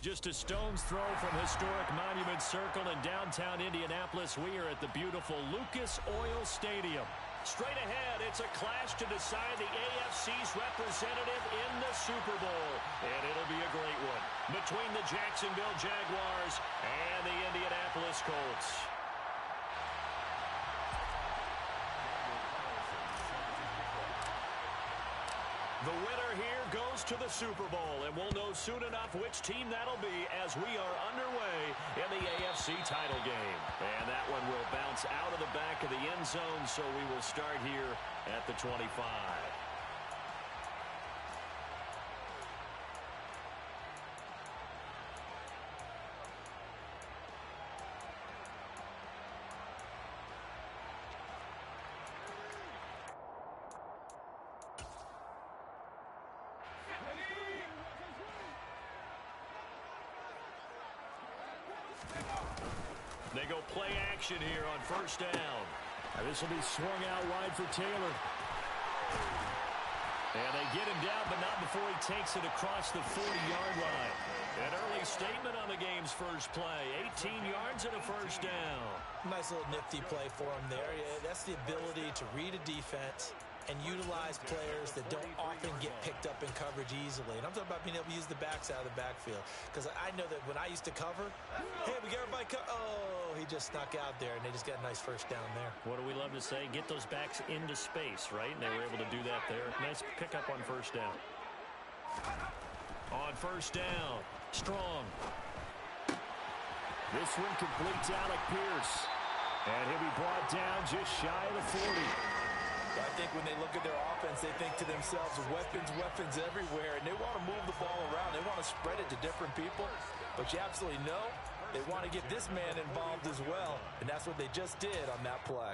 Just a stone's throw from historic Monument Circle in downtown Indianapolis. We are at the beautiful Lucas Oil Stadium. Straight ahead, it's a clash to decide the AFC's representative in the Super Bowl. And it'll be a great one between the Jacksonville Jaguars and the Indianapolis Colts. The winner here goes to the Super Bowl, and we'll know soon enough which team that'll be as we are underway in the AFC title game. And that one will bounce out of the back of the end zone, so we will start here at the 25. They go play action here on first down. This will be swung out wide for Taylor. And they get him down, but not before he takes it across the 40-yard line. An early statement on the game's first play. 18 yards and a first down. Nice little nifty play for him there. Yeah, that's the ability to read a defense and utilize players that don't often get picked up in coverage easily. And I'm talking about being able to use the backs out of the backfield. Because I know that when I used to cover, hey, we got everybody oh, he just snuck out there, and they just got a nice first down there. What do we love to say? Get those backs into space, right? And they were able to do that there. Nice pickup on first down. On first down, Strong. This one completes Alec Pierce. And he'll be brought down just shy of the 40. I think when they look at their offense, they think to themselves, weapons, weapons everywhere, and they want to move the ball around. They want to spread it to different people, but you absolutely know they want to get this man involved as well, and that's what they just did on that play.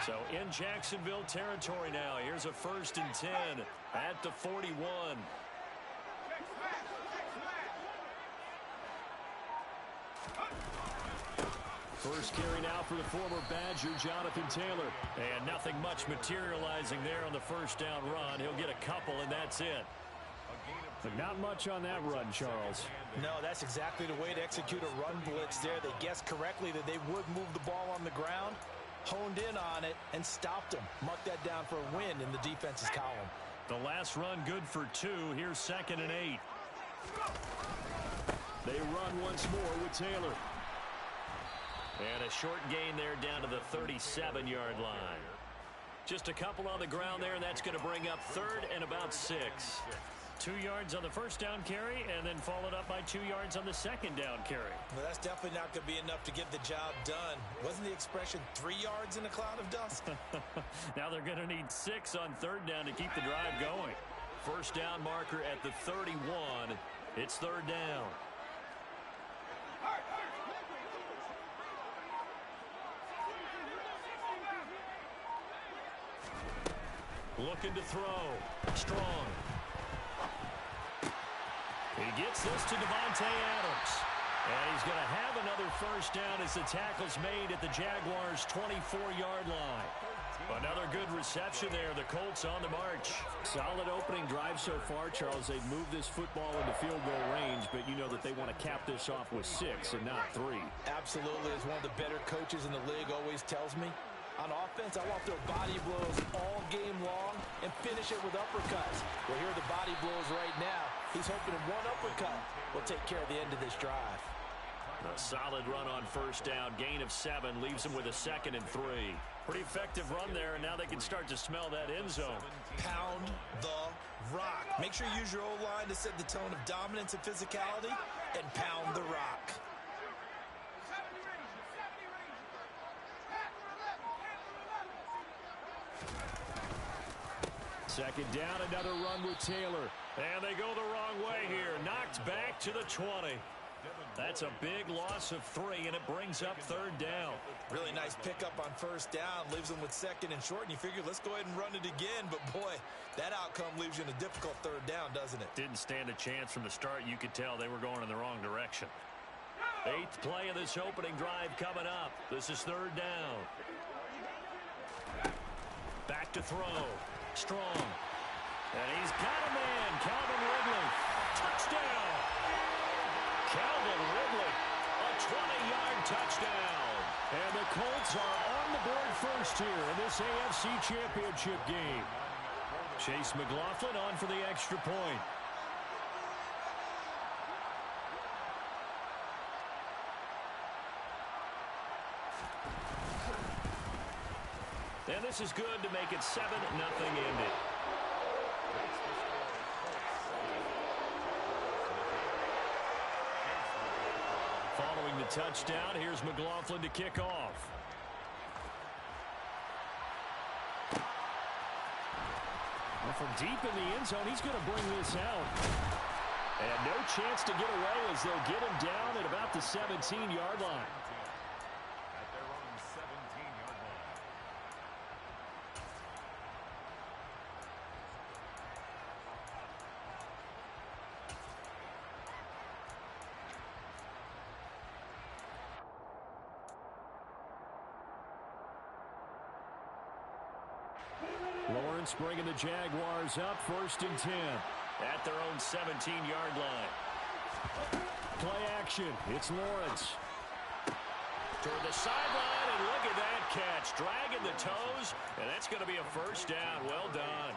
So in Jacksonville territory now, here's a 1st and 10 at the 41. First carry now for the former Badger, Jonathan Taylor. And nothing much materializing there on the first down run. He'll get a couple, and that's it. But not much on that run, Charles. No, that's exactly the way to execute a run blitz there. They guessed correctly that they would move the ball on the ground, honed in on it, and stopped them. Mark that down for a win in the defense's column. The last run good for 2. Here's 2nd and 8. They run once more with Taylor. And a short gain there down to the 37-yard line. Just a couple on the ground there, and that's going to bring up 3rd and about 6. 2 yards on the first down carry, and then followed up by 2 yards on the second down carry. Well, that's definitely not going to be enough to get the job done. Wasn't the expression 3 yards in a cloud of dust? Now they're going to need 6 on 3rd down to keep the drive going. First down marker at the 31. It's 3rd down. Looking to throw. Strong. He gets this to Devontae Adams. And he's going to have another first down as the tackle's made at the Jaguars' 24-yard line. Another good reception there. The Colts on the march. Solid opening drive so far, Charles. They've moved this football into field goal range, but you know that they want to cap this off with 6 and not 3. Absolutely. As one of the better coaches in the league always tells me, on offense, I want to throw body blows all game long and finish it with uppercuts. Well, here are the body blows right now. He's hoping one uppercut will take care of the end of this drive. A solid run on first down. Gain of 7 leaves him with a 2nd and 3. Pretty effective run there, and now they can start to smell that end zone. Pound the rock. Make sure you use your O-line to set the tone of dominance and physicality, and pound the rock. Second down, another run with Taylor. And they go the wrong way here. Knocked back to the 20. That's a big loss of 3, and it brings up 3rd down. Really nice pickup on first down. Leaves them with 2nd and short, and you figure, let's go ahead and run it again. But, boy, that outcome leaves you in a difficult 3rd down, doesn't it? Didn't stand a chance from the start. You could tell they were going in the wrong direction. 8th play of this opening drive coming up. This is 3rd down. Back to throw. Strong. And he's got a man, Calvin Ridley. Touchdown! Calvin Ridley, a 20-yard touchdown. And the Colts are on the board first here in this AFC Championship game. Chase McLaughlin on for the extra point. And this is good to make it 7-0 ended. Following the touchdown, here's McLaughlin to kick off. Well, from deep in the end zone, he's going to bring this out. And no chance to get away as they'll get him down at about the 17-yard line. At their own 17-yard line. Lawrence bringing the Jaguars up, 1st and 10. At their own 17-yard line. Play action. It's Lawrence. Toward the sideline, and look at that catch. Dragging the toes, and that's going to be a first down. Well done.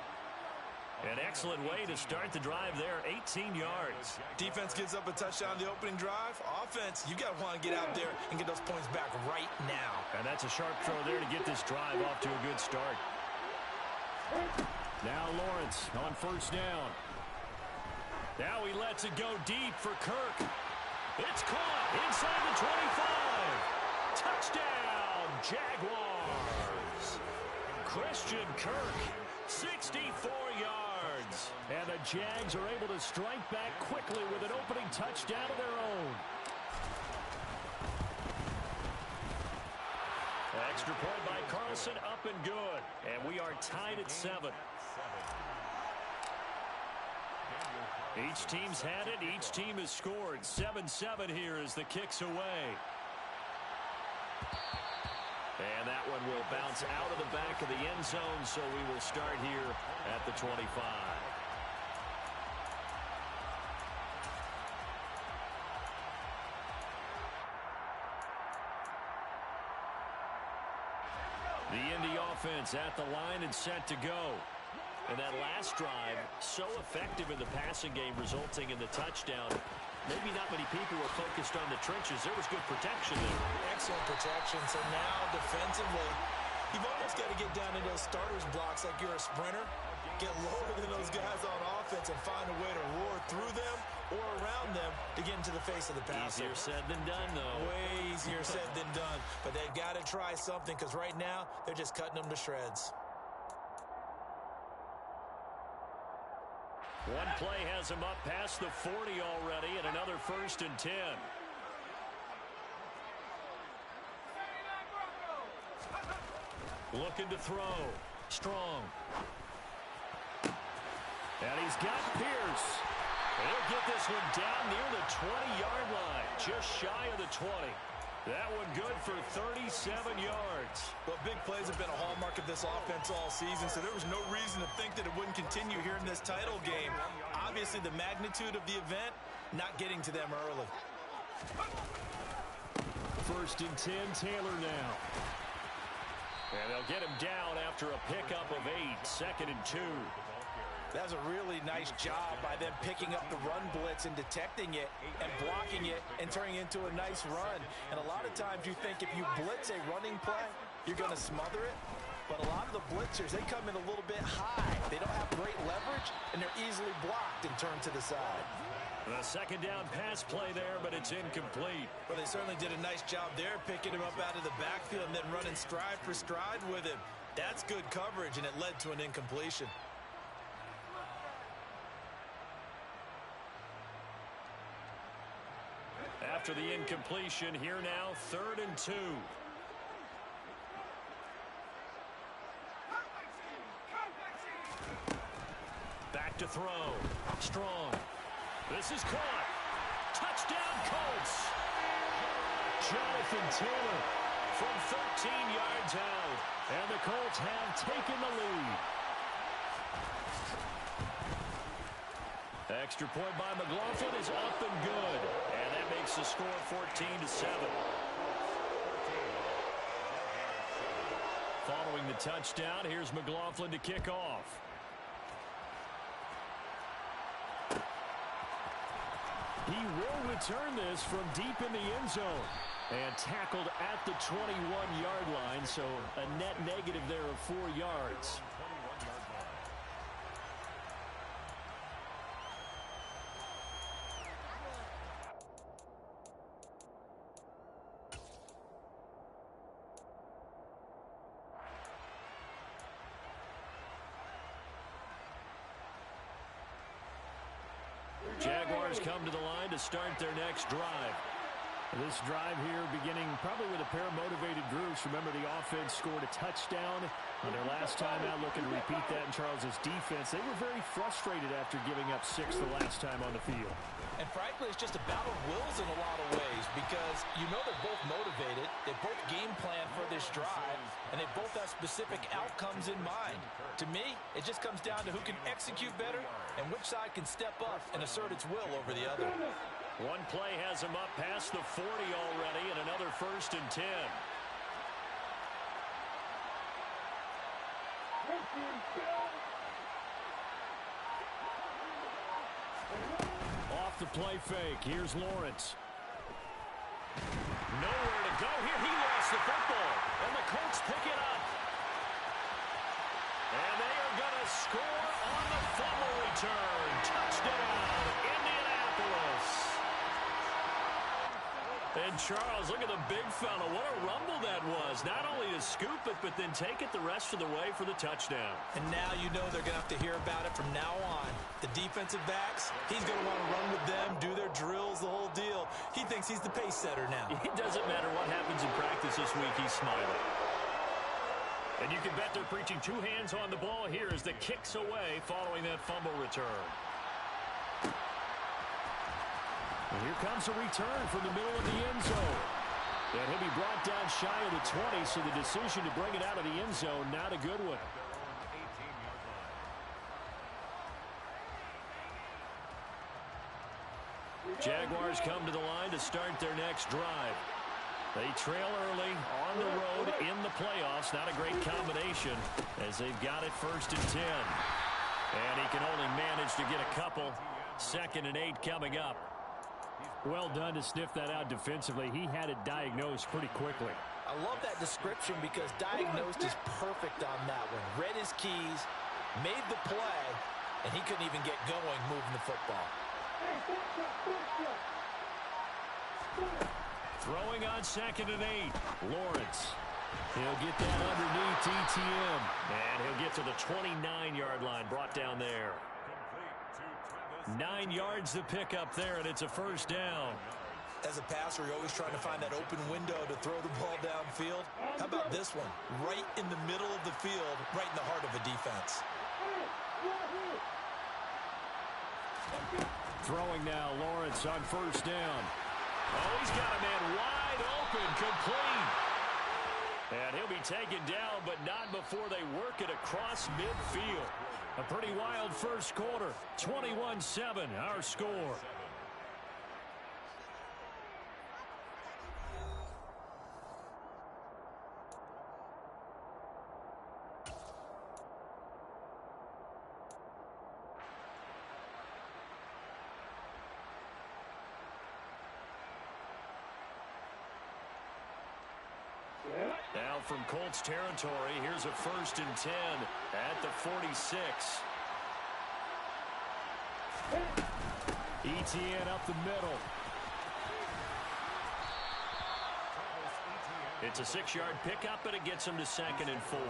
An excellent way to start the drive there, 18 yards. Defense gives up a touchdown the opening drive. Offense, you got to want to get out there and get those points back right now. And that's a sharp throw there to get this drive off to a good start. Now Lawrence on 1st down. Now he lets it go deep for Kirk. It's caught inside the 25. Touchdown, Jaguars. Christian Kirk, 64 yards. And the Jags are able to strike back quickly with an opening touchdown of their own. Extra point by Carlson, up and good. And we are tied at 7. Each team's had it. Each team has scored. 7-7 here as the kick's away. And that one will bounce out of the back of the end zone, so we will start here at the 25. The Indy offense at the line and set to go. And that last drive, so effective in the passing game, resulting in the touchdown. Maybe not many people were focused on the trenches. There was good protection there. Excellent protection. So now, defensively, you've almost got to get down in those starters blocks like you're a sprinter. Get lower than those guys on offense and find a way to roar through them or around them to get into the face of the passer. Easier said than done, though. Way easier said than done. But they've got to try something because right now, they're just cutting them to shreds. One play has him up past the 40 already, and another 1st and 10. Looking to throw. Strong. And he's got Pierce. He'll get this one down near the 20-yard line, just shy of the 20. That one good for 37 yards. Well, big plays have been a hallmark of this offense all season, so there was no reason to think that it wouldn't continue here in this title game. Obviously, the magnitude of the event, not getting to them early. 1st and 10, Taylor now. And they'll get him down after a pickup of 8, 2nd and 2. That was a really nice job by them picking up the run blitz and detecting it and blocking it and turning it into a nice run. And a lot of times you think if you blitz a running play, you're going to smother it. But a lot of the blitzers, they come in a little bit high. They don't have great leverage, and they're easily blocked and turned to the side. The 2nd down pass play there, but it's incomplete. Well, they certainly did a nice job there, picking him up out of the backfield and then running stride for stride with him. That's good coverage, and it led to an incompletion. After the incompletion, here now, 3rd and 2. Back to throw. Strong. This is caught. Touchdown, Colts. Jonathan Taylor from 13 yards out. And the Colts have taken the lead. Extra point by McLaughlin is up and good. And that makes the score 14-7. Following the touchdown, here's McLaughlin to kick off. He will return this from deep in the end zone. And tackled at the 21-yard line, so a net negative there of 4 yards. Jaguars come to the line to start their next drive. This drive here beginning probably with a pair of motivated groups. Remember, the offense scored a touchdown on their last time out, looking to repeat that in Charles's defense. They were very frustrated after giving up 6 the last time on the field. And frankly, it's just a battle of wills in a lot of ways because you know they're both motivated, they both game plan for this drive, and they both have specific outcomes in mind. To me, it just comes down to who can execute better and which side can step up and assert its will over the other. One play has him up past the 40 already, and another 1st and 10. Off the play fake. Here's Lawrence. Nowhere to go here. He lost the football, and the Colts pick it up. And they are going to score on the fumble return. Touchdown, Indianapolis. And Charles, look at the big fella. What a rumble that was. Not only to scoop it, but then take it the rest of the way for the touchdown. And now you know they're going to have to hear about it from now on. The defensive backs, he's going to want to run with them, do their drills, the whole deal. He thinks he's the pace setter now. It doesn't matter what happens in practice this week. He's smiling. And you can bet they're preaching 2 hands on the ball here as the kick's away following that fumble return. And here comes a return from the middle of the end zone. And he'll be brought down shy of the 20, so the decision to bring it out of the end zone, not a good one. Jaguars come to the line to start their next drive. They trail early on the road in the playoffs. Not a great combination as they've got it 1st and 10. And he can only manage to get a couple. 2nd and 8 coming up. Well done to sniff that out defensively. He had it diagnosed pretty quickly. I love that description because diagnosed is perfect on that one. Read his keys, made the play, and he couldn't even get going moving the football. Throwing on 2nd and 8. Lawrence. He'll get that underneath ETM. And he'll get to the 29-yard line, brought down there. 9 yards to pick up there, and it's a 1st down. As a passer, you're always trying to find that open window to throw the ball downfield. How about this one? Right in the middle of the field, right in the heart of a defense. Throwing now, Lawrence on 1st down. Oh, he's got a man wide open, complete. And he'll be taken down, but not before they work it across midfield. A pretty wild first quarter. 21-7, our score. Now from Colts territory, here's a 1st and 10 at the 46. ETN up the middle. It's a 6-yard pickup, but it gets him to 2nd and 4.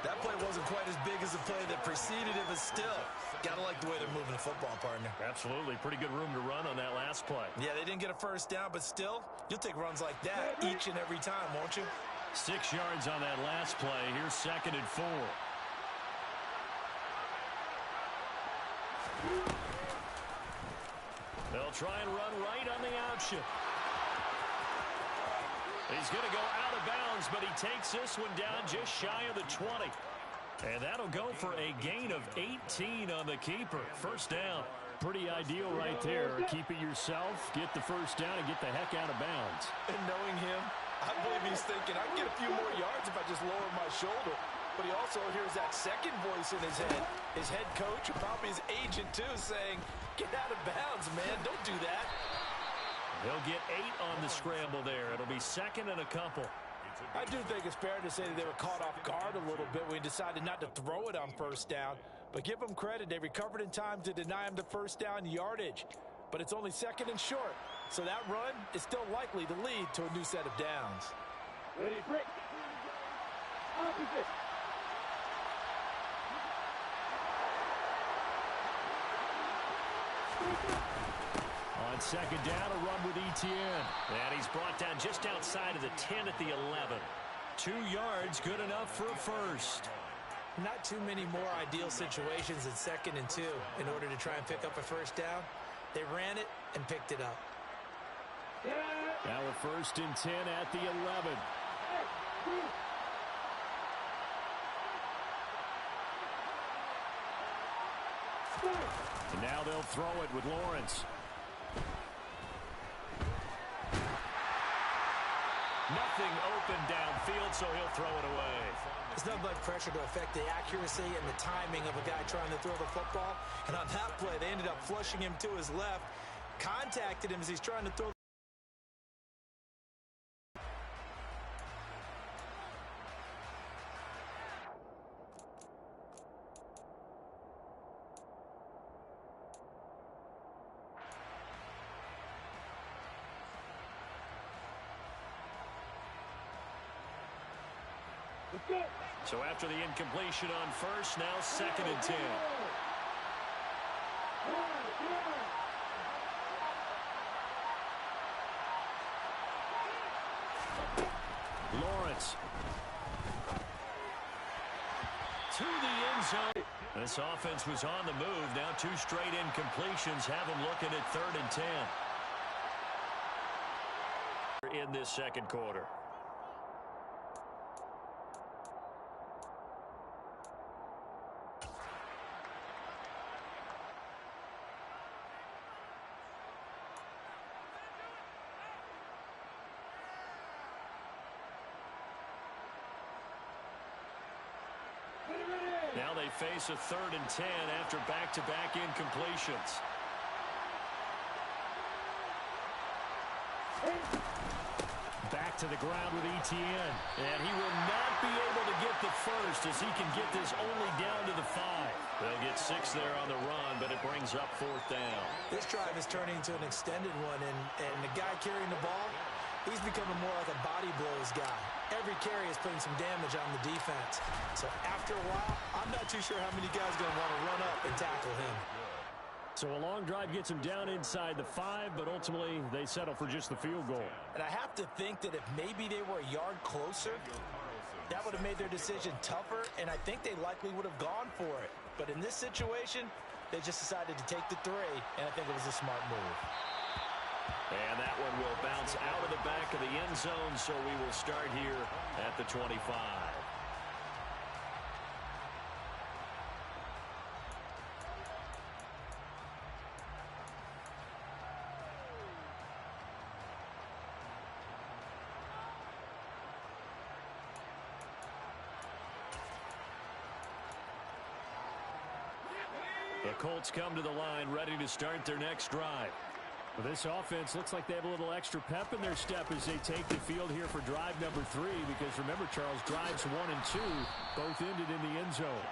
That play wasn't quite as big as the play that preceded it, but still, gotta like the way they're moving the football, partner. Absolutely. Pretty good room to run on that last play. Yeah, they didn't get a 1st down, but still, you'll take runs like that each and every time, won't you? 6 yards on that last play. Here's 2nd and 4. They'll try and run right on the option. He's going to go out of bounds, but he takes this one down just shy of the 20. And that'll go for a gain of 18 on the keeper. 1st down. Pretty ideal right there. Keep it yourself, get the first down, and get the heck out of bounds. And knowing him, I believe he's thinking, I can get a few more yards if I just lower my shoulder. But he also hears that second voice in his head. His head coach, or probably his agent too, saying, get out of bounds, man. Don't do that. They'll get 8 on the scramble there. It'll be second and a couple. I do think it's fair to say that they were caught off guard a little bit when he decided not to throw it on first down. But give them credit. They recovered in time to deny him the first down yardage. But it's only second and short. So that run is still likely to lead to a new set of downs. Ready, break. Opposite. On second down, a run with Etienne. And he's brought down just outside of the 10 at the 11. 2 yards, good enough for a first. Not too many more ideal situations than second and 2 in order to try and pick up a first down. They ran it and picked it up. Now a first and 10 at the 11. And now they'll throw it with Lawrence. Nothing open downfield, so he'll throw it away. It's not much pressure to affect the accuracy and the timing of a guy trying to throw the football. And on that play, they ended up flushing him to his left, contacted him as he's trying to throw. So after the incompletion on first, now second and 10. Lawrence. To the end zone. This offense was on the move. Now 2 straight incompletions have them looking at third and 10. In this second quarter. Now they face a third and 10 after back-to-back incompletions. Back to the ground with Etienne. And he will not be able to get the first as he can get this only down to the 5. They'll get 6 there on the run, but it brings up fourth down. This drive is turning into an extended one, and the guy carrying the ball, he's becoming more like a body blows guy. Every carry is putting some damage on the defense. So after a while, I'm not too sure how many guys are going to want to run up and tackle him. So a long drive gets him down inside the 5, but ultimately they settle for just the field goal. And I have to think that if maybe they were a yard closer, that would have made their decision tougher, and I think they likely would have gone for it. But in this situation, they just decided to take the 3, and I think it was a smart move. And that one will bounce out of the back of the end zone, so we will start here at the 25. The Colts come to the line, ready to start their next drive. Well, this offense looks like they have a little extra pep in their step as they take the field here for drive number 3, because remember, Charles, drives 1 and 2 both ended in the end zone.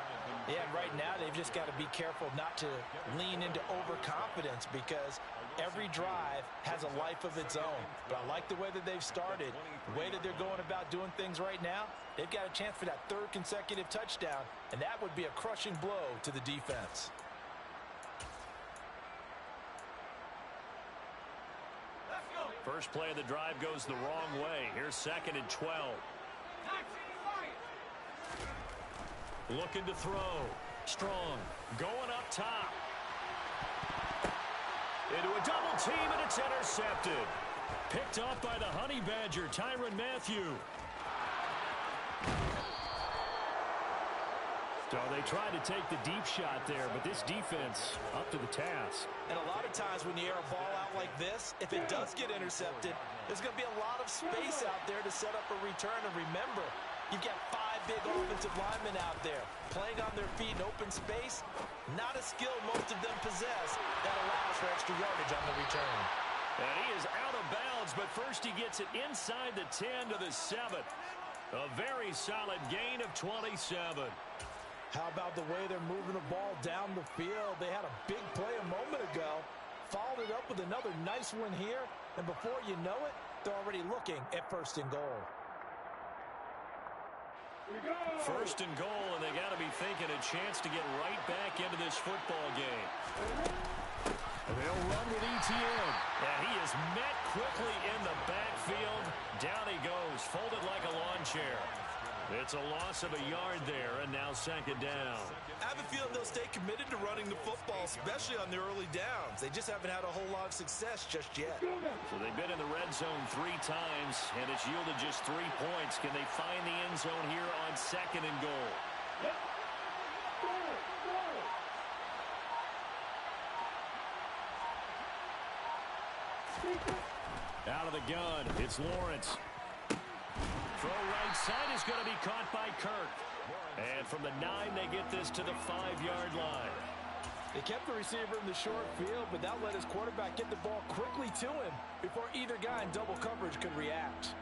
Yeah, and right now they've just got to be careful not to lean into overconfidence, because every drive has a life of its own. But I like the way that they've started, the way that they're going about doing things right now. They've got a chance for that 3rd consecutive touchdown, and that would be a crushing blow to the defense. First play of the drive goes the wrong way. Here's second and 12. Looking to throw. Strong. Going up top. Into a double team, and it's intercepted. Picked off by the Honey Badger, Tyrann Mathieu. So they tried to take the deep shot there, but this defense up to the task. And a lot of times when you air a ball out like this, if it does get intercepted, there's going to be a lot of space out there to set up a return. And remember, you've got 5 big offensive linemen out there playing on their feet in open space. Not a skill most of them possess that allows for extra yardage on the return. And he is out of bounds, but first he gets it inside the 10 to the 7. A very solid gain of 27. How about the way they're moving the ball down the field? They had a big play a moment ago, followed it up with another nice one here, and before you know it, they're already looking at 1st and goal. First and goal, and they got to be thinking a chance to get right back into this football game. And they'll run with ETN. And he is met quickly in the backfield. Down he goes, folded like a lawn chair. It's a loss of a yard there, and now 2nd down. I have a feeling they'll stay committed to running the football, especially on their early downs. They just haven't had a whole lot of success just yet. So they've been in the red zone 3 times, and it's yielded just 3 points. Can they find the end zone here on 2nd and goal? Out of the gun, it's Lawrence. Throw right side is going to be caught by Kirk. And from the 9, they get this to the 5-yard line. They kept the receiver in the short field, but that let his quarterback get the ball quickly to him before either guy in double coverage could react.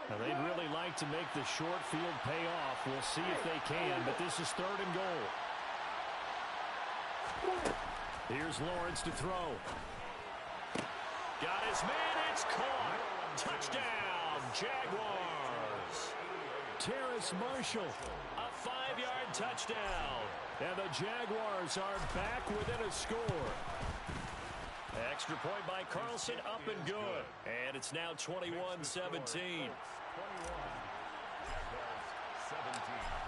Now, they'd really like to make the short field pay off. We'll see if they can, but this is 3rd and goal. Here's Lawrence to throw. Got his man, it's caught. Touchdown, Jaguars. Terrace Marshall. A 5-yard touchdown. And the Jaguars are back within a score. Extra point by Carlson, up and good. And it's now 21-17.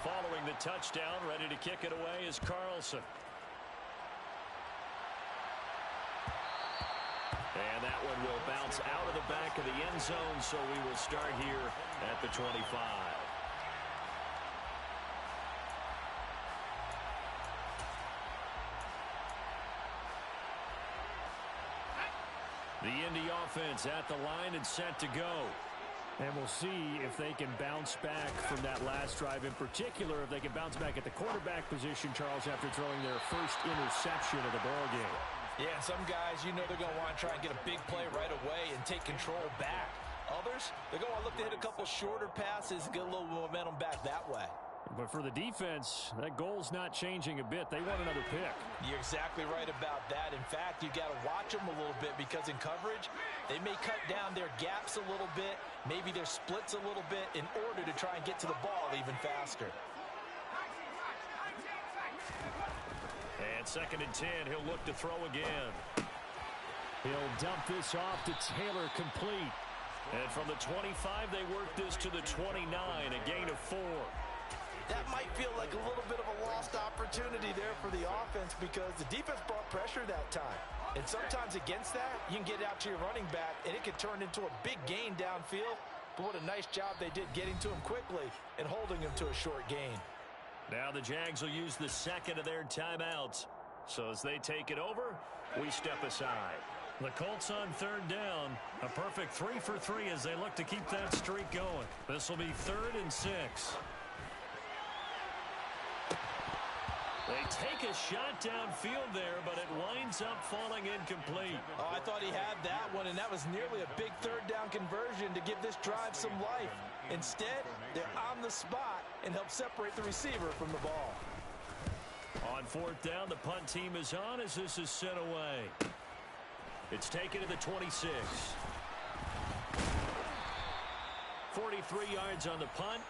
Following the touchdown, ready to kick it away is Carlson. And that one will bounce out of the back of the end zone, so we will start here at the 25. The Indy offense at the line and set to go. And we'll see if they can bounce back from that last drive. In particular, if they can bounce back at the quarterback position, Charles, after throwing their first interception of the ballgame. Yeah, some guys, you know they're going to want to try and get a big play right away and take control back. Others, they're going to look to hit a couple shorter passes and get a little momentum back that way. But for the defense, that goal's not changing a bit. They want another pick. You're exactly right about that. In fact, you got to watch them a little bit because in coverage, they may cut down their gaps a little bit, maybe their splits a little bit in order to try and get to the ball even faster. And 2nd and 10, he'll look to throw again. He'll dump this off to Taylor, complete. And from the 25, they work this to the 29, a gain of 4. That might feel like a little bit of a lost opportunity there for the offense because the defense brought pressure that time. And sometimes against that, you can get out to your running back, and it could turn into a big gain downfield. But what a nice job they did getting to him quickly and holding him to a short gain. Now the Jags will use the 2nd of their timeouts. So as they take it over, we step aside. The Colts on 3rd down. A perfect 3 for 3 as they look to keep that streak going. This will be 3rd and 6. They take a shot downfield there, but it winds up falling incomplete. Oh, I thought he had that one, and that was nearly a big 3rd down conversion to give this drive some life. Instead, they're on the spot and help separate the receiver from the ball. On 4th down, the punt team is on as this is sent away. It's taken to the 26. 43 yards on the punt,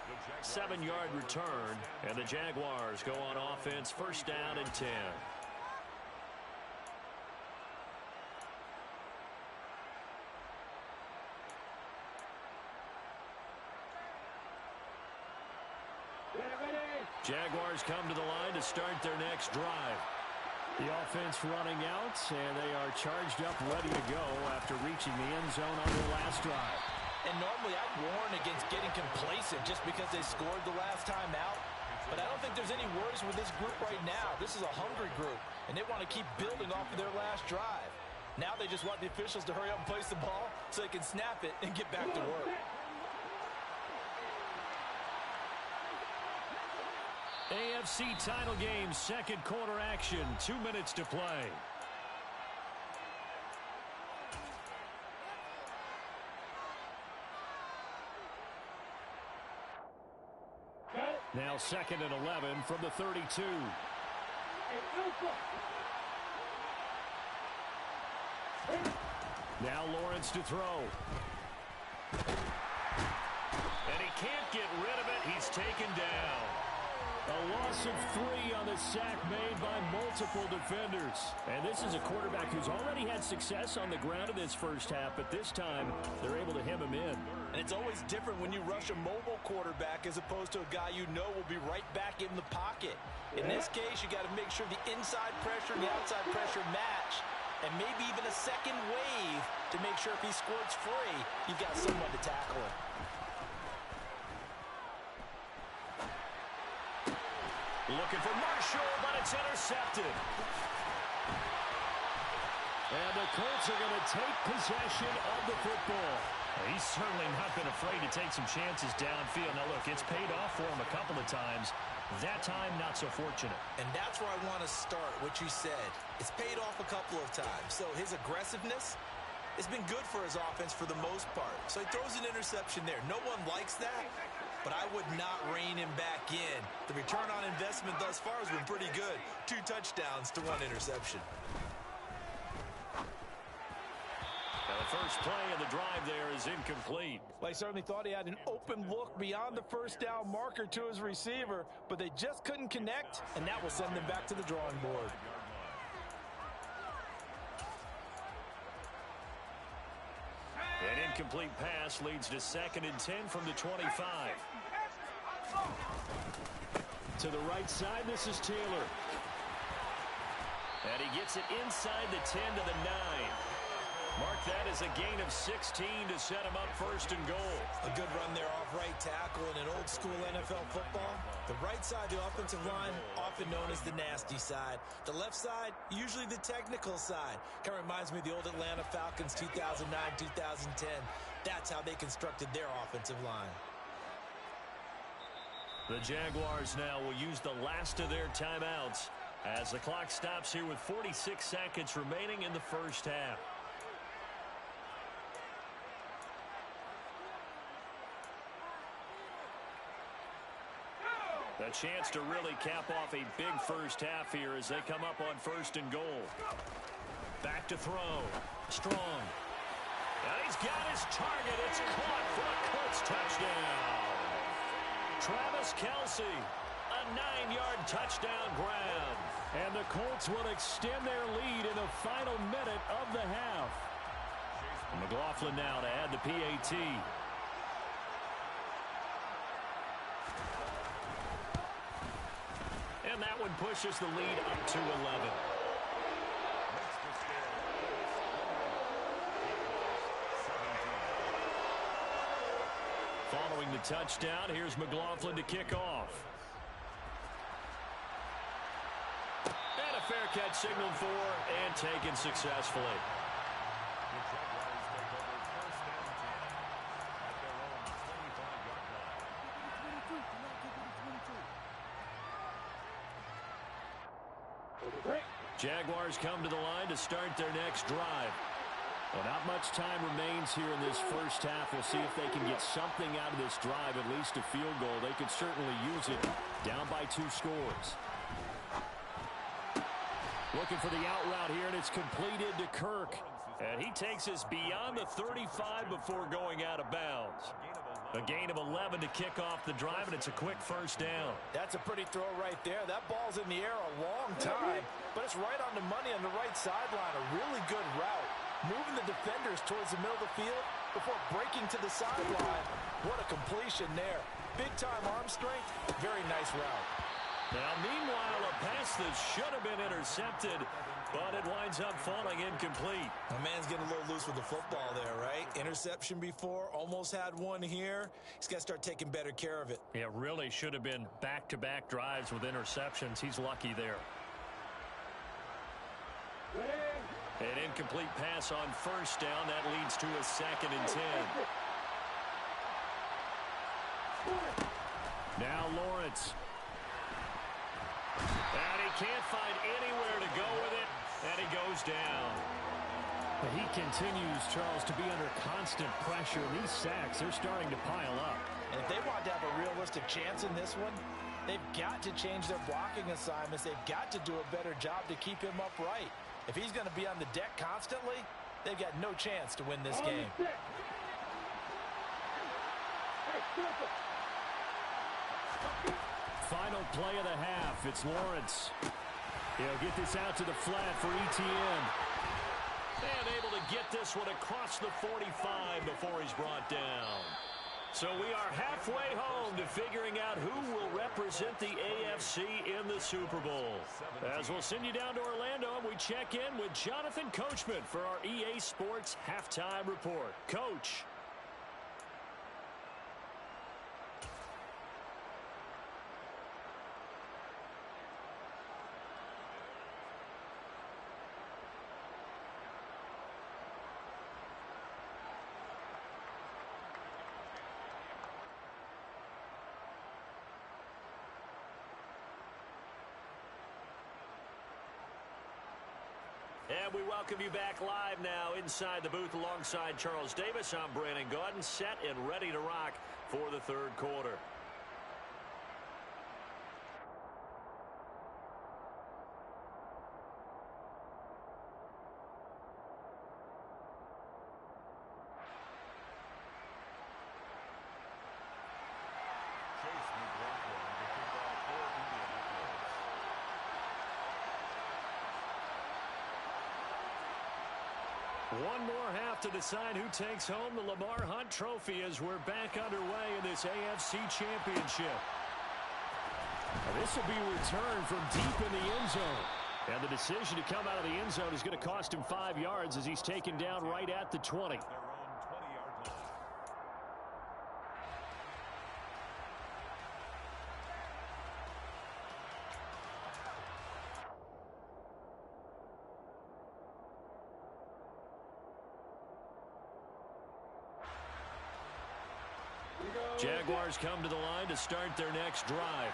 7-yard return, and the Jaguars go on offense, 1st down and 10. Jaguars come to the line to start their next drive. The offense running out, and they are charged up, ready to go after reaching the end zone on their last drive. And normally I'd warn against getting complacent just because they scored the last time out. But I don't think there's any worries with this group right now. This is a hungry group, and they want to keep building off of their last drive. Now they just want the officials to hurry up and place the ball so they can snap it and get back to work. AFC title game, second quarter action, 2 minutes to play. Now 2nd and 11 from the 32. Now Lawrence to throw. And he can't get rid of it. He's taken down. A loss of 3 on the sack made by multiple defenders. And this is a quarterback who's already had success on the ground in this first half, but this time they're able to hem him in. And it's always different when you rush a mobile quarterback as opposed to a guy you know will be right back in the pocket. In this case, you got to make sure the inside pressure and the outside pressure match, and maybe even a second wave to make sure if he squirts free, you've got someone to tackle him. Looking for Marshall, but it's intercepted. And the Colts are going to take possession of the football. He's certainly not been afraid to take some chances downfield. Now, look, it's paid off for him a couple of times. That time, not so fortunate. And that's where I want to start, what you said. It's paid off a couple of times. So his aggressiveness has been good for his offense for the most part. So he throws an interception there. No one likes that, but I would not rein him back in. The return on investment thus far has been pretty good. 2 touchdowns to 1 interception. Now the first play of the drive there is incomplete. Well, he certainly thought he had an open look beyond the first down marker to his receiver, but they just couldn't connect, and that will send them back to the drawing board. An incomplete pass leads to 2nd and 10 from the 25. To the right side, this is Taylor. And he gets it inside the 10 to the 9. Mark that as a gain of 16 to set him up 1st and goal. A good run there off right tackle in an old school NFL football. The right side, the offensive line, often known as the nasty side. The left side, usually the technical side. Kind of reminds me of the old Atlanta Falcons 2009, 2010. That's how they constructed their offensive line. The Jaguars now will use the last of their timeouts as the clock stops here with 46 seconds remaining in the first half. A chance to really cap off a big first half here as they come up on 1st and goal. Back to throw. Strong. And he's got his target. It's caught for a Colts touchdown. Travis Kelce, a 9-yard touchdown grab. And the Colts will extend their lead in the final minute of the half. McLaughlin now to add the PAT. And that one pushes the lead up to 11. Following the touchdown, here's McLaughlin to kick off. And a fair catch signaled for and taken successfully. Jaguars come to the line to start their next drive. Well, not much time remains here in this first half. We'll see if they can get something out of this drive, at least a field goal. They could certainly use it down by 2 scores. Looking for the out route here, and it's completed to Kirk. And he takes us beyond the 35 before going out of bounds. A gain of 11 to kick off the drive, and it's a quick first down. That's a pretty throw right there. That ball's in the air a long time, but it's right on the money on the right sideline. A really good route. Moving the defenders towards the middle of the field before breaking to the sideline. What a completion there. Big-time arm strength. Very nice route. Now, meanwhile, a pass that should have been intercepted, but it winds up falling incomplete. The man's getting a little loose with the football there, right? Interception before, almost had one here. He's got to start taking better care of it. Yeah, really should have been back-to-back drives with interceptions. He's lucky there. An incomplete pass on first down. That leads to a 2nd and 10. Now Lawrence. And he can't find anywhere to go with it, and he goes down. But he continues, Charles, to be under constant pressure. These sacks, they're starting to pile up. And if they want to have a realistic chance in this one, they've got to change their blocking assignments. They've got to do a better job to keep him upright. If he's going to be on the deck constantly, they've got no chance to win this game. Final play of the half. It's Lawrence. He'll get this out to the flat for ETN. And able to get this one across the 45 before he's brought down. So we are halfway home to figuring out who will represent the AFC in the Super Bowl. As we'll send you down to Orlando, and we check in with Jonathan Coachman for our EA Sports Halftime Report. Coach. And we welcome you back live now inside the booth alongside Charles Davis. I'm Brandon Gaudin, set and ready to rock for the third quarter. One more half to decide who takes home the Lamar Hunt Trophy as we're back underway in this AFC Championship. Now this will be returned from deep in the end zone. And the decision to come out of the end zone is going to cost him 5 yards as he's taken down right at the 20. Jaguars come to the line to start their next drive.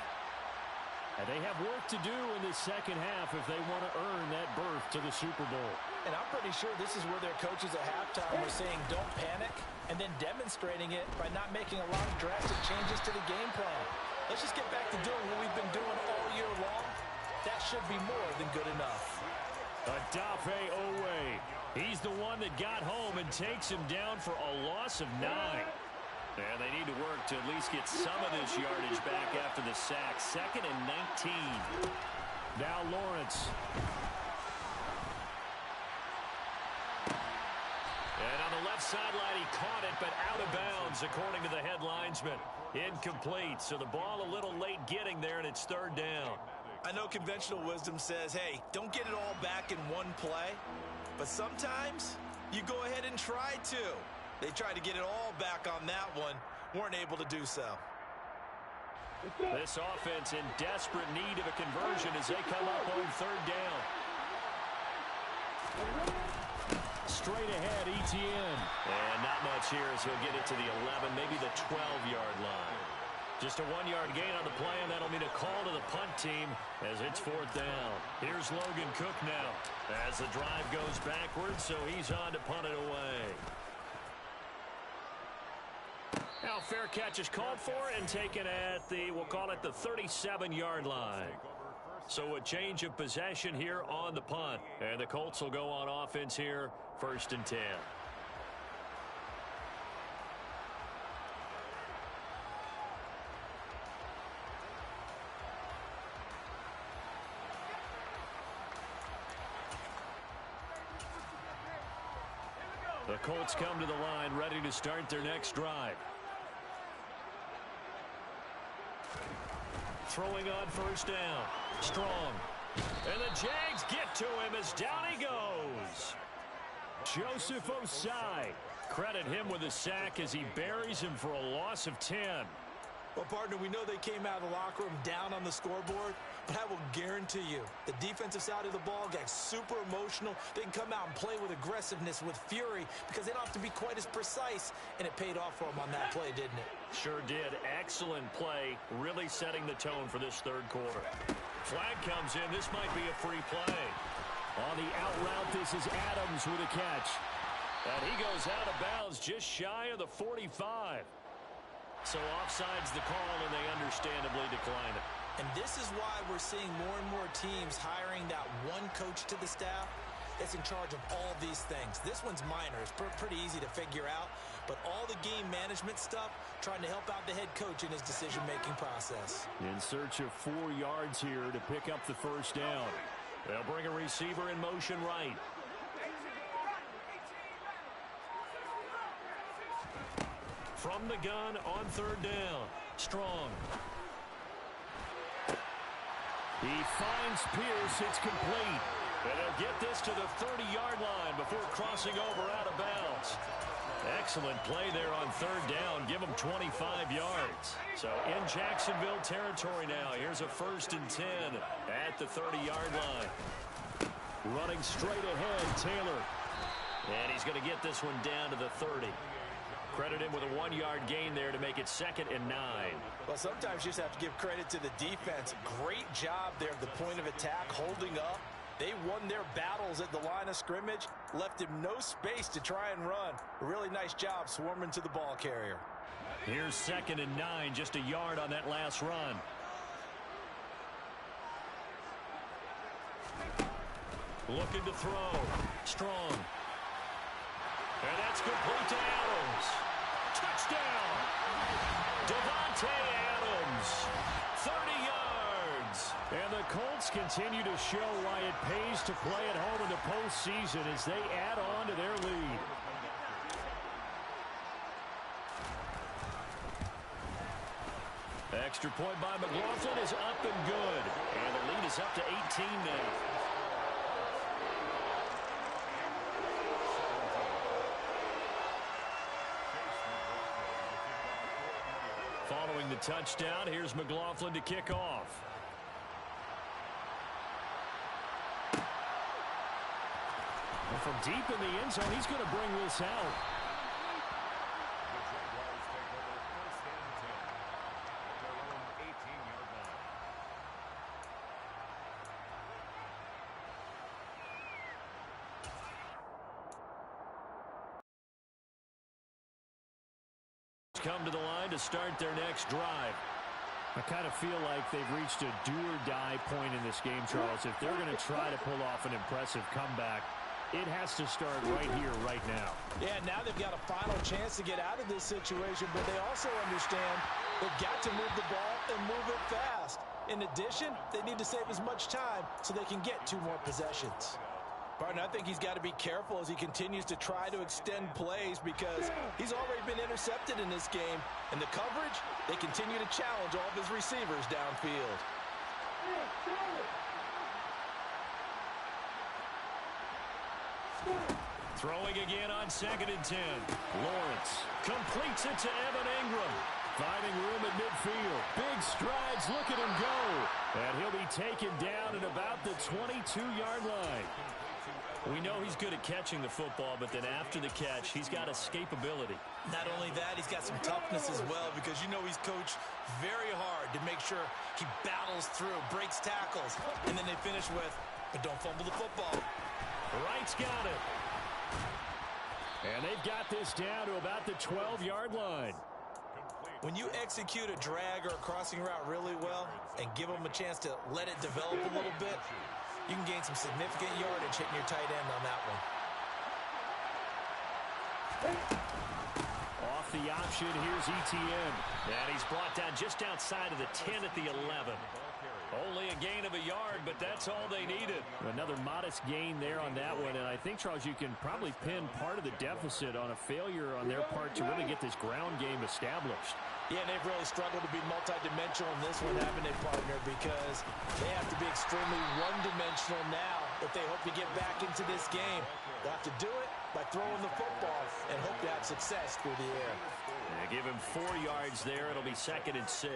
And they have work to do in the second half if they want to earn that berth to the Super Bowl. And I'm pretty sure this is where their coaches at halftime were saying don't panic, and then demonstrating it by not making a lot of drastic changes to the game plan. Let's just get back to doing what we've been doing all year long. That should be more than good enough. Odafe Owe. He's the one that got home and takes him down for a loss of 9. And they need to work to at least get some of this yardage back after the sack. 2nd and 19. Now Lawrence. And on the left sideline, he caught it, but out of bounds, according to the head linesman. Incomplete, so the ball a little late getting there, and it's 3rd down. I know conventional wisdom says, hey, don't get it all back in one play. But sometimes you go ahead and try to. They tried to get it all back on that one. Weren't able to do so. This offense in desperate need of a conversion as they come up on 3rd down. Straight ahead, ETN. And not much here as he'll get it to the 11, maybe the 12-yard line. Just a 1-yard gain on the play, and that'll mean a call to the punt team as it's 4th down. Here's Logan Cook now as the drive goes backwards, so he's on to punt it away. Now fair catch is called for and taken at the, we'll call it the 37-yard line. So a change of possession here on the punt. And the Colts will go on offense here, 1st and 10. The Colts come to the line ready to start their next drive. Throwing on 1st down. Strong. And the Jags get to him as down he goes. Joseph Osai. Credit him with a sack as he buries him for a loss of 10. Well, partner, we know they came out of the locker room down on the scoreboard, but I will guarantee you the defensive side of the ball got super emotional. They can come out and play with aggressiveness, with fury, because they don't have to be quite as precise, and it paid off for them on that play, didn't it? Sure did. Excellent play, really setting the tone for this third quarter. Flag comes in. This might be a free play. On the out route, this is Adams with a catch. And he goes out of bounds just shy of the 45. So offside's the call, and they understandably decline it. And this is why we're seeing more and more teams hiring that one coach to the staff that's in charge of all these things. This one's minor. It's pretty easy to figure out. But all the game management stuff, trying to help out the head coach in his decision-making process. In search of 4 yards here to pick up the first down. They'll bring a receiver in motion right. From the gun on third down. Strong. He finds Pierce. It's complete. And they'll get this to the 30-yard line before crossing over out of bounds. Excellent play there on third down. Give them 25 yards. So in Jacksonville territory now. Here's a 1st and 10 at the 30-yard line. Running straight ahead, Taylor. And he's going to get this one down to the 30. Credit him with a 1-yard gain there to make it 2nd and 9. Well, sometimes you just have to give credit to the defense. Great job there at the point of attack, holding up. They won their battles at the line of scrimmage, left him no space to try and run. A really nice job swarming to the ball carrier. Here's 2nd and 9, just a yard on that last run. Looking to throw. Strong. And that's complete to Adams. Touchdown! Devontae Adams. 30 yards. And the Colts continue to show why it pays to play at home in the postseason as they add on to their lead. Extra point by McLaughlin is up and good. And the lead is up to 18 now. Following the touchdown, here's McLaughlin to kick off. And from deep in the end zone, he's going to bring this out. Come to the line to start their next drive. I kind of feel like they've reached a do-or-die point in this game, Charles. If they're going to try to pull off an impressive comeback, it has to start right here, right now. Yeah, now they've got a final chance to get out of this situation, but they also understand they've got to move the ball and move it fast. In addition, they need to save as much time so they can get 2 more possessions. Partner, I think he's got to be careful as he continues to try to extend plays because he's already been intercepted in this game. And the coverage, they continue to challenge all of his receivers downfield. Throwing again on 2nd and 10. Lawrence completes it to Evan Ingram. Finding room at midfield. Big strides. Look at him go. And he'll be taken down at about the 22-yard line. We know he's good at catching the football, but then after the catch, he's got escapability. Not only that, he's got some toughness as well because you know he's coached very hard to make sure he battles through, breaks tackles, and then they finish with, but don't fumble the football. Wright's got it. And they've got this down to about the 12-yard line. When you execute a drag or a crossing route really well and give them a chance to let it develop a little bit, you can gain some significant yardage hitting your tight end on that one. Off the option, here's ETN. And he's brought down just outside of the 10 at the 11. Only a gain of a yard, but that's all they needed. Another modest gain there on that one, and I think, Charles, you can probably pin part of the deficit on a failure on their part to really get this ground game established. Yeah, and they've really struggled to be multidimensional in this one, haven't they, partner? Because they have to be extremely one-dimensional now if they hope to get back into this game. They'll have to do it by throwing the football and hope to have success through the air. Give him 4 yards there. It'll be 2nd and 6.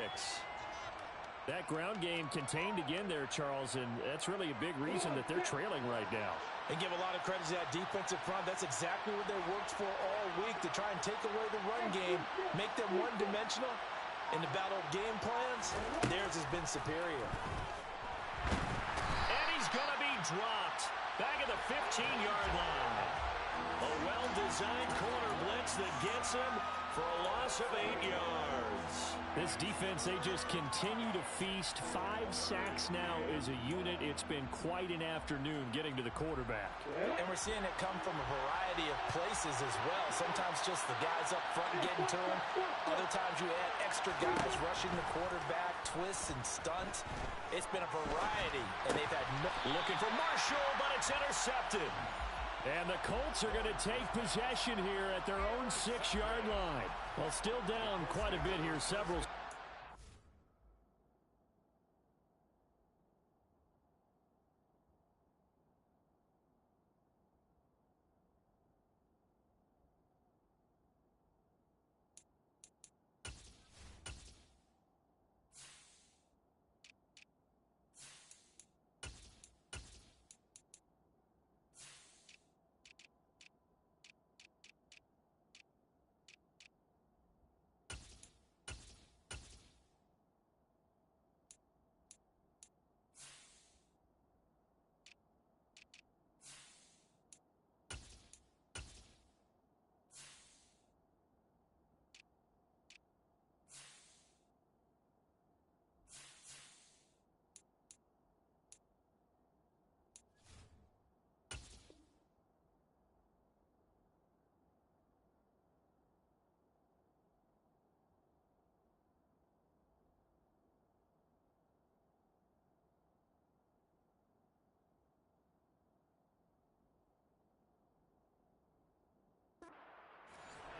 That ground game contained again there, Charles, and that's really a big reason that they're trailing right now. And give a lot of credit to that defensive front. That's exactly what they worked for all week, to try and take away the run game, make them one-dimensional. In the battle of game plans, theirs has been superior. And he's going to be dropped back at the 15-yard line. A well-designed corner blitz that gets him for a loss of 8 yards. This defense, they just continue to feast. 5 sacks now as a unit. It's been quite an afternoon getting to the quarterback. And we're seeing it come from a variety of places as well. Sometimes just the guys up front getting to him. Other times you add extra guys rushing the quarterback, twists and stunts. It's been a variety, and they've had no... Looking for Marshall, but it's intercepted. And the Colts are going to take possession here at their own 6-yard line. Well, still down quite a bit here, several.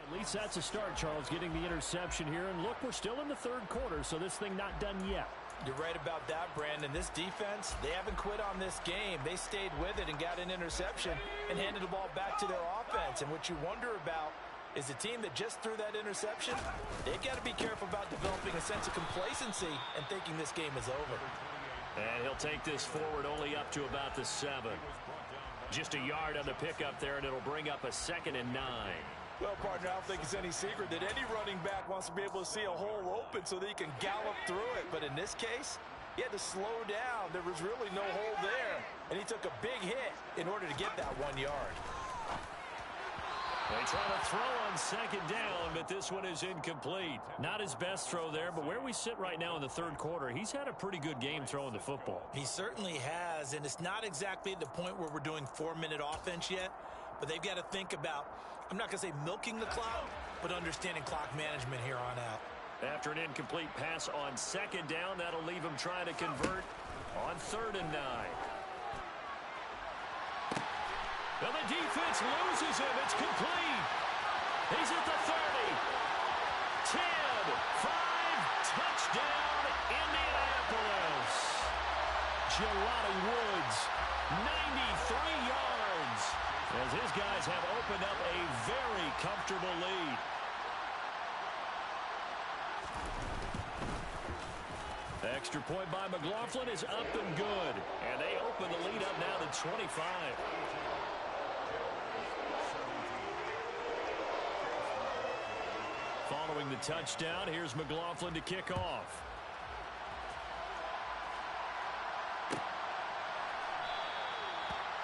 At least that's a start, Charles, getting the interception here. And look, we're still in the third quarter, so this thing not done yet. You're right about that, Brandon. This defense, they haven't quit on this game. They stayed with it and got an interception and handed the ball back to their offense. And what you wonder about is the team that just threw that interception, they've got to be careful about developing a sense of complacency and thinking this game is over. And he'll take this forward only up to about the 7. Just a yard on the pickup there, and it'll bring up a 2nd and 9. Well, partner, I don't think it's any secret that any running back wants to be able to see a hole open so that he can gallop through it. But in this case, he had to slow down. There was really no hole there. And he took a big hit in order to get that 1 yard. They try to throw on 2nd down, but this one is incomplete. Not his best throw there, but where we sit right now in the third quarter, he's had a pretty good game throwing the football. He certainly has, and it's not exactly at the point where we're doing 4-minute offense yet, but they've got to think about, I'm not going to say milking the clock, but understanding clock management here on out. After an incomplete pass on 2nd down, that'll leave him trying to convert on 3rd and 9. Well, the defense loses him. It's complete. He's at the 30. 10, 5, touchdown, Indianapolis. Jelani Woods, 93 yards, as his guys have opened up a very comfortable lead. Extra point by McLaughlin is up and good, and they open the lead up now to 25. Following the touchdown, here's McLaughlin to kick off.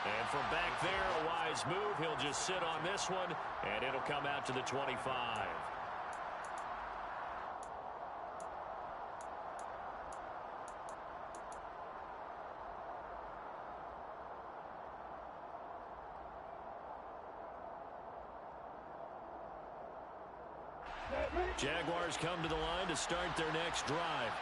And from back there, a wise move. He'll just sit on this one, and it'll come out to the 25. Jaguars come to the line to start their next drive.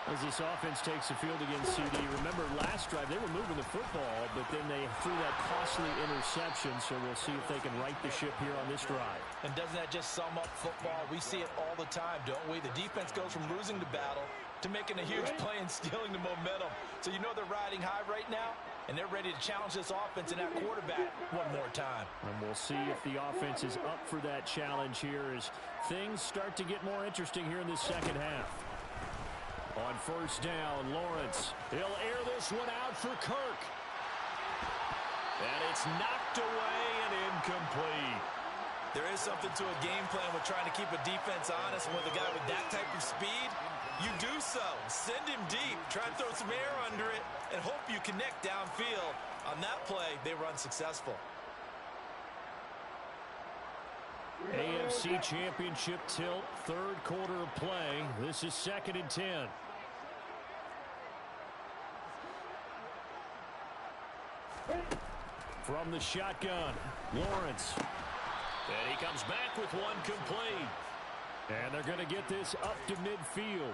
As this offense takes the field against CD, remember last drive they were moving the football, but then they threw that costly interception, so we'll see if they can right the ship here on this drive. And doesn't that just sum up football? We see it all the time, don't we? The defense goes from losing the battle to making a huge play and stealing the momentum. So you know they're riding high right now, and they're ready to challenge this offense and that quarterback one more time. And we'll see if the offense is up for that challenge here as things start to get more interesting here in this second half. On first down, Lawrence. He'll air this one out for Kirk. And it's knocked away and incomplete. There is something to a game plan with trying to keep a defense honest. With a guy with that type of speed, you do so. Send him deep. Try and throw some air under it and hope you connect downfield. On that play, they were unsuccessful. AFC Championship tilt, third quarter of play. This is 2nd and 10. From the shotgun, Lawrence. And he comes back with one complete. And they're going to get this up to midfield.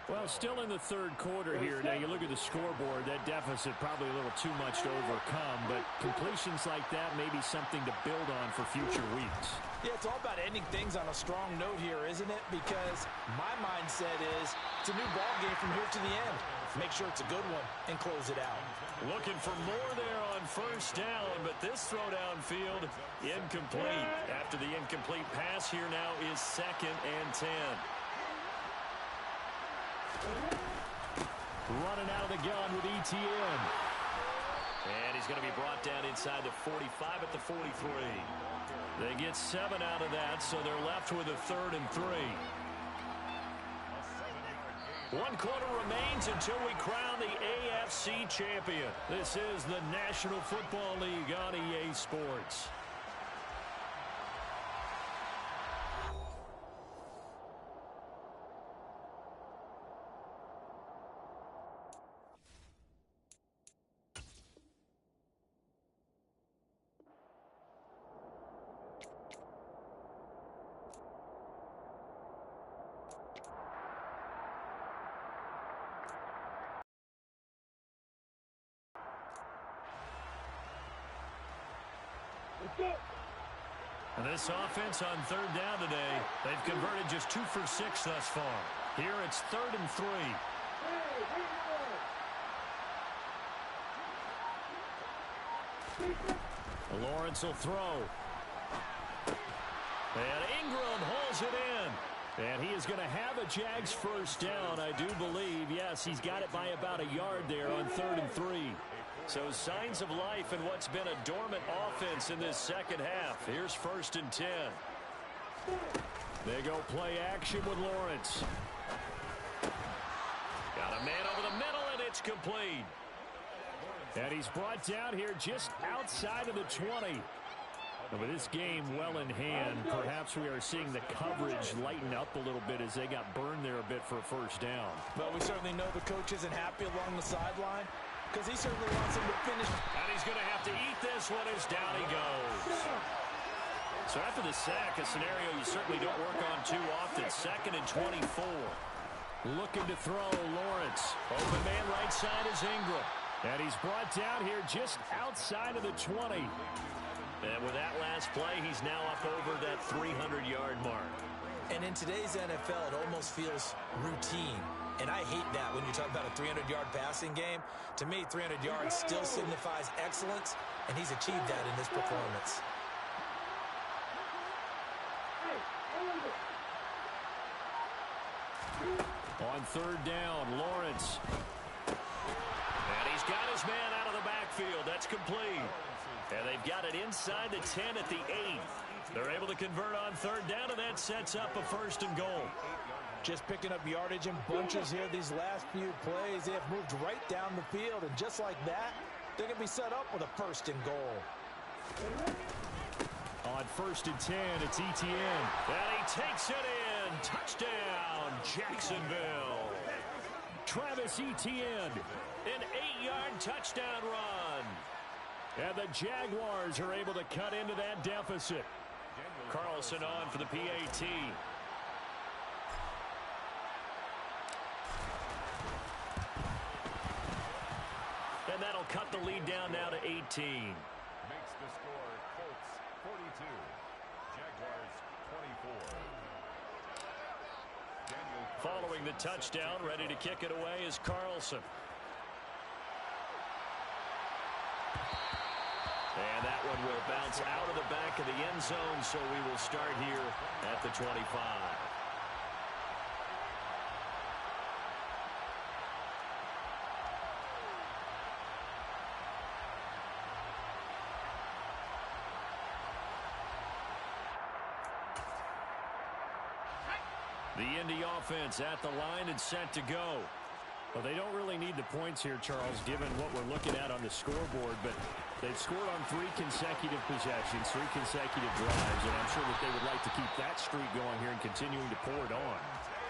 Well, still in the third quarter here. Now, you look at the scoreboard, that deficit probably a little too much to overcome, but completions like that may be something to build on for future weeks. Yeah, it's all about ending things on a strong note here, isn't it? Because my mindset is it's a new ball game from here to the end. Make sure it's a good one and close it out. Looking for more there on first down, but this throw downfield incomplete. After the incomplete pass, here now is 2nd and 10. Running out of the gun with ETN. And he's going to be brought down inside the 45 at the 43. They get 7 out of that, so they're left with a 3rd and 3. 1 quarter remains until we crown the AFC champion. This is the National Football League on EA Sports. And this offense on 3rd down today, they've converted just 2 for 6 thus far. Here it's 3rd and 3. Lawrence will throw. And Ingram holds it in. And he is going to have a Jags first down, I do believe. Yes, he's got it by about a yard there on 3rd and 3. So signs of life in what's been a dormant offense in this second half. Here's 1st and 10. They go play action with Lawrence. Got a man over the middle, and it's complete. And he's brought down here just outside of the 20. And with this game well in hand, perhaps we are seeing the coverage lighten up a little bit as they got burned there a bit for a first down. Well, we certainly know the coach isn't happy along the sideline because he certainly wants him to finish. And he's going to have to eat this one as down he goes. So after the sack, a scenario you certainly don't work on too often. 2nd and 24. Looking to throw, Lawrence. Open man right side is Ingram. And he's brought down here just outside of the 20. And with that last play, he's now up over that 300-yard mark. And in today's NFL, it almost feels routine. And I hate that when you talk about a 300-yard passing game. To me, 300 yards still signifies excellence, and he's achieved that in this performance. On 3rd down, Lawrence. And he's got his man out of the backfield. That's complete. And they've got it inside the 10 at the 8. They're able to convert on 3rd down, and that sets up a 1st and goal. Just picking up yardage in bunches here these last few plays. They have moved right down the field, and just like that, they're going to be set up with a 1st and goal. On 1st and 10, it's ETN. And he takes it in. Touchdown, Jacksonville. Travis Etienne. An 8-yard touchdown run. And the Jaguars are able to cut into that deficit. Carlson on for the PAT. they'll cut the lead down now to 18. Makes the score Colts 42, Jaguars 24. Following the touchdown, ready to kick it away is Carlson. And that one will bounce out of the back of the end zone, so we will start here at the 25. The Indy offense at the line and set to go. Well, they don't really need the points here, Charles, given what we're looking at on the scoreboard, but they've scored on 3 consecutive possessions, 3 consecutive drives, and I'm sure that they would like to keep that streak going here and continuing to pour it on.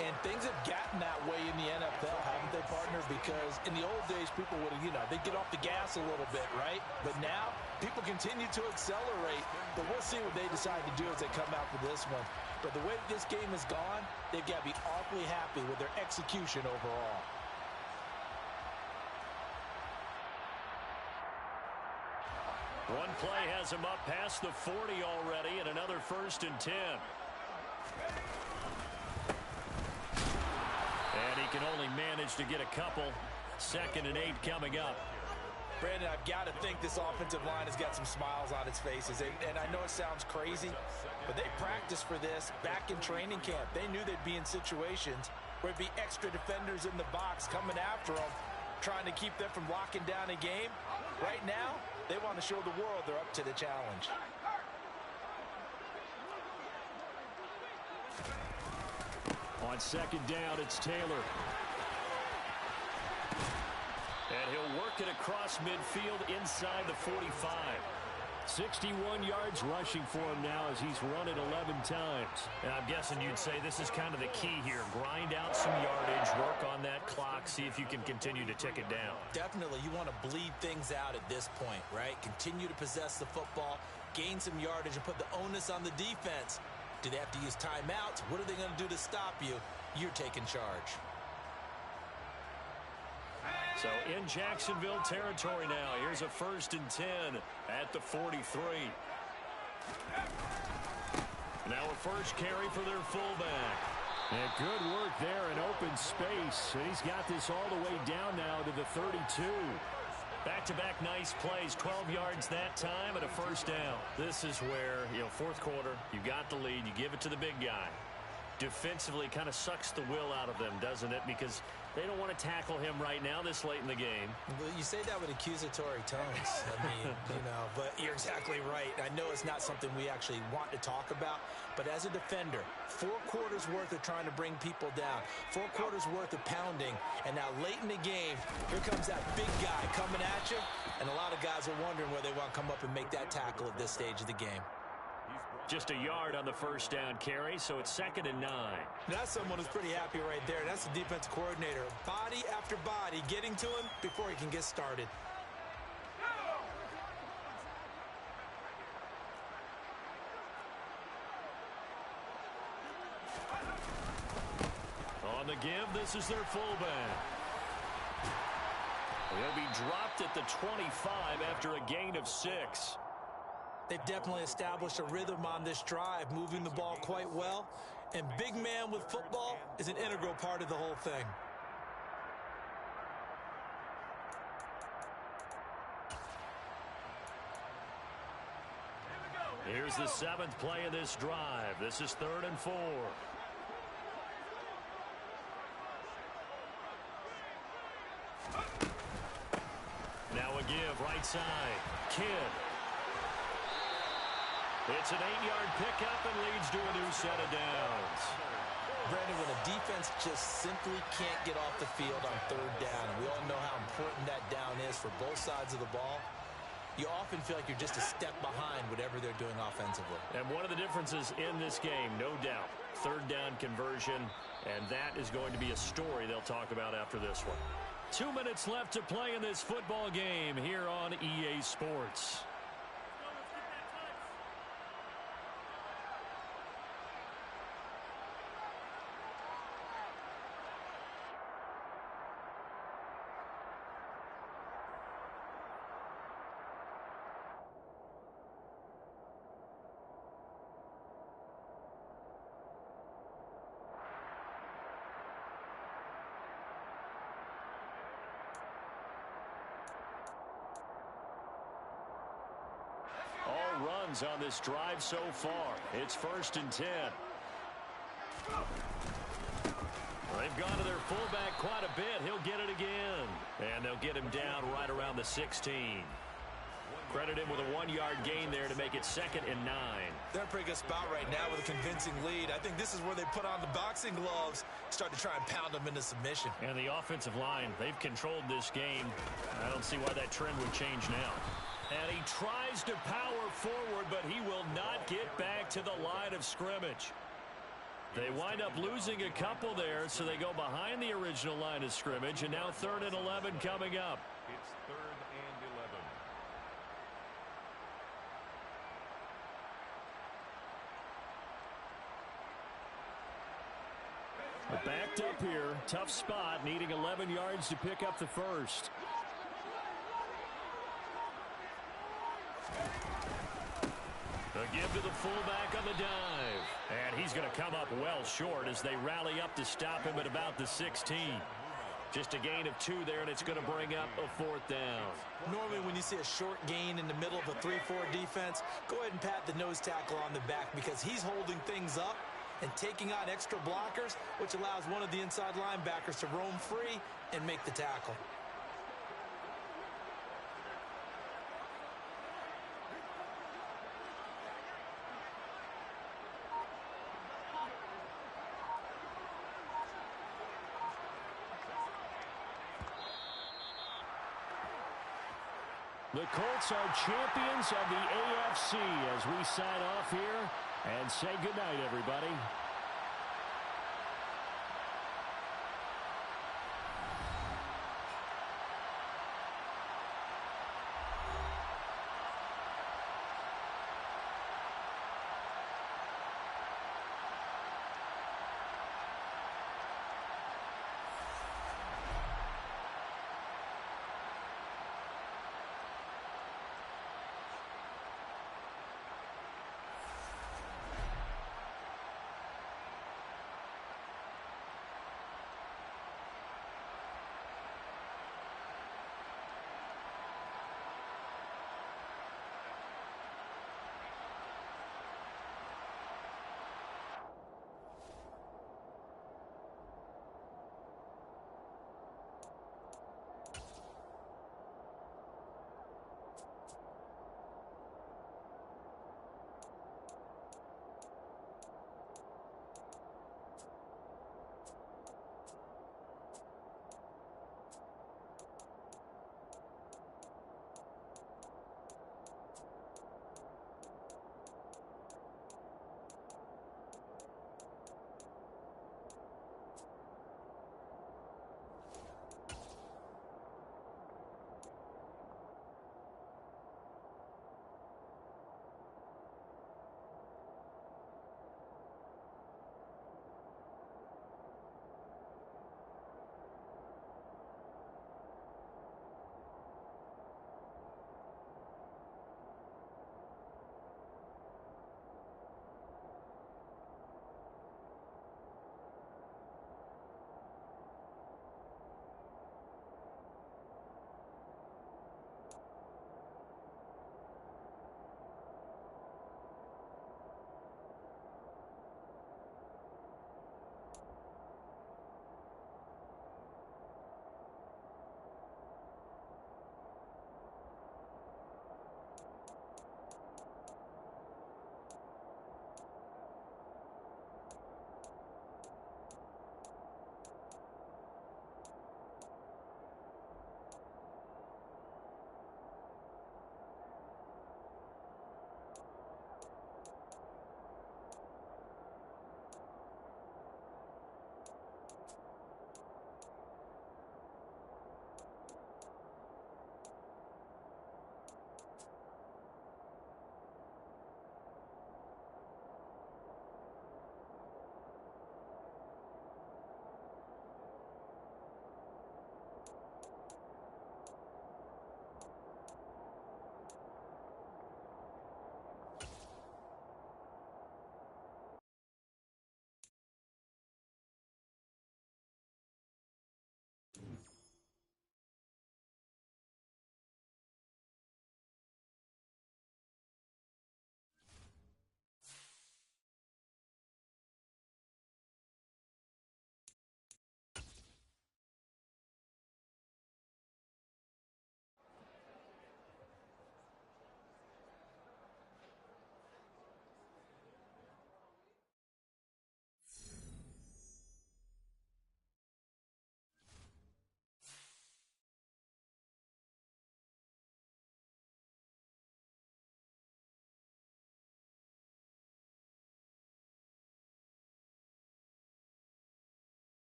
And things have gotten that way in the NFL, haven't they, partner? Because in the old days, people would, they'd get off the gas a little bit, right? But now, people continue to accelerate. But we'll see what they decide to do as they come out for this one. But the way this game has gone, they've got to be awfully happy with their execution overall. One play has him up past the 40 already, and another 1st and 10. And he can only manage to get a couple. 2nd and 8 coming up. Brandon, I've got to think this offensive line has got some smiles on its faces. And I know it sounds crazy, but they practiced for this back in training camp. They knew they'd be in situations where it'd be extra defenders in the box coming after them, trying to keep them from locking down a game. Right now, they want to show the world they're up to the challenge. On 2nd down, it's Taylor. And he'll work it across midfield inside the 45. 61 yards rushing for him now as he's run it 11 times. And I'm guessing you'd say this is kind of the key here. Grind out some yardage, work on that clock, see if you can continue to tick it down. Definitely, you want to bleed things out at this point, right? Continue to possess the football, gain some yardage, and put the onus on the defense. Do they have to use timeouts? What are they going to do to stop you? You're taking charge. So in Jacksonville territory now. Here's a 1st and 10 at the 43. Now a first carry for their fullback. And good work there in open space. And he's got this all the way down now to the 32. Back-to-back nice plays, 12 yards that time and a 1st down. This is where, 4th quarter, you got the lead, you give it to the big guy. Defensively kind of sucks the will out of them, doesn't it? Because they don't want to tackle him right now this late in the game. Well, you say that with accusatory tones. I mean, but you're exactly right. I know it's not something we actually want to talk about, but as a defender, 4 quarters worth of trying to bring people down, 4 quarters worth of pounding, and now late in the game, here comes that big guy coming at you, and a lot of guys are wondering where they want to come up and make that tackle at this stage of the game. Just a yard on the 1st down carry, so it's 2nd and 9. That's someone who's pretty happy right there. That's the defensive coordinator. Body after body getting to him before he can get started. On the give, this is their fullback. They'll be dropped at the 25 after a gain of 6. They've definitely established a rhythm on this drive, moving the ball quite well. And big man with football is an integral part of the whole thing. Here's the 7th play of this drive. This is 3rd and 4. Now a give, right side. Kidd. It's an 8-yard pickup and leads to a new set of downs. Brandon, when a defense just simply can't get off the field on 3rd down, and we all know how important that down is for both sides of the ball, you often feel like you're just a step behind whatever they're doing offensively. And one of the differences in this game, no doubt, 3rd down conversion, and that is going to be a story they'll talk about after this one. 2 minutes left to play in this football game here on EA Sports. runs on this drive so far. It's 1st and 10. They've gone to their fullback quite a bit. He'll get it again. And they'll get him down right around the 16. Credit him with a 1-yard gain there to make it 2nd and 9. They're in a pretty good spot right now with a convincing lead. I think this is where they put on the boxing gloves, start to try and pound them into submission. And the offensive line, they've controlled this game. I don't see why that trend would change now. And he tries to power forward, but he will not get back to the line of scrimmage. They wind up losing a couple there, so they go behind the original line of scrimmage, and now 3rd and 11 coming up. It's 3rd and 11. Backed up here, tough spot, needing 11 yards to pick up the first. A give to the fullback on the dive. And he's going to come up well short as they rally up to stop him at about the 16. Just a gain of 2 there, and it's going to bring up a 4th down. Normally when you see a short gain in the middle of a 3-4 defense, go ahead and pat the nose tackle on the back because he's holding things up and taking on extra blockers, which allows one of the inside linebackers to roam free and make the tackle. The Colts are champions of the AFC as we sign off here and say goodnight, everybody.